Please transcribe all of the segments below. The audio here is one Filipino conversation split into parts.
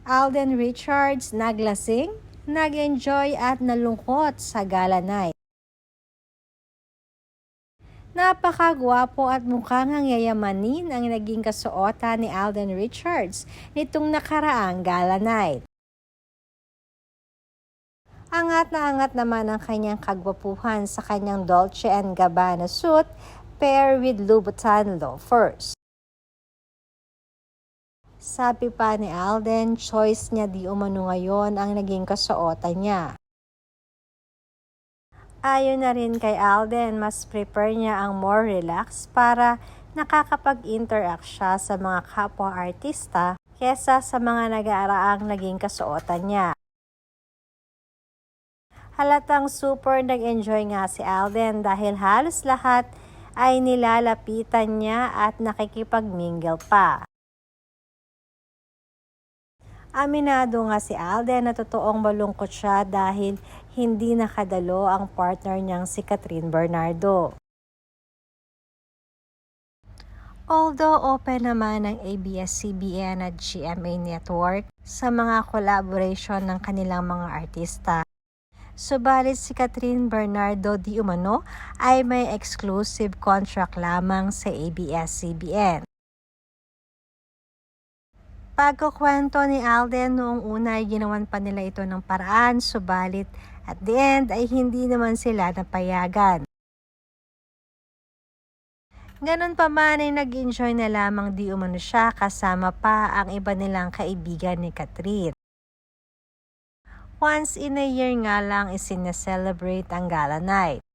Alden Richards naglasing, nag-enjoy at nalungkot sa gala night. Napakagwapo at mukhang yayamanin ang naging kasuotan ni Alden Richards nitong nakaraang gala night. Angat na angat naman ang kanyang kagwapuhan sa kanyang Dolce & Gabbana suit pair with Louboutin loafers. Sabi pa ni Alden, choice niya di umano ngayon ang naging kasuotan niya. Ayon na rin kay Alden, mas prefer niya ang more relaxed para nakakapag-interact siya sa mga kapwa-artista kesa sa mga nag-aaraang naging kasuotan niya. Halatang super nag-enjoy nga si Alden dahil halos lahat ay nilalapitan niya at nakikipag-mingle pa. Aminado nga si Alden na totoong malungkot siya dahil hindi nakadalo ang partner niyang si Kathryn Bernardo. Although open naman ang ABS-CBN at GMA Network sa mga collaboration ng kanilang mga artista, subalit si Kathryn Bernardo di umano ay may exclusive contract lamang sa ABS-CBN. Pagkukwento ni Alden, noong una ay ginawan pa nila ito ng paraan, subalit at the end ay hindi naman sila napayagan. Ganun pa man ay nag-enjoy na lamang di umano siya kasama pa ang iba nilang kaibigan ni Kathryn. Once in a year nga lang isineselebrate ang gala night.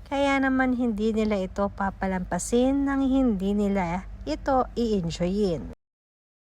Kaya naman hindi nila ito papalampasin nang hindi nila ito i-enjoyin.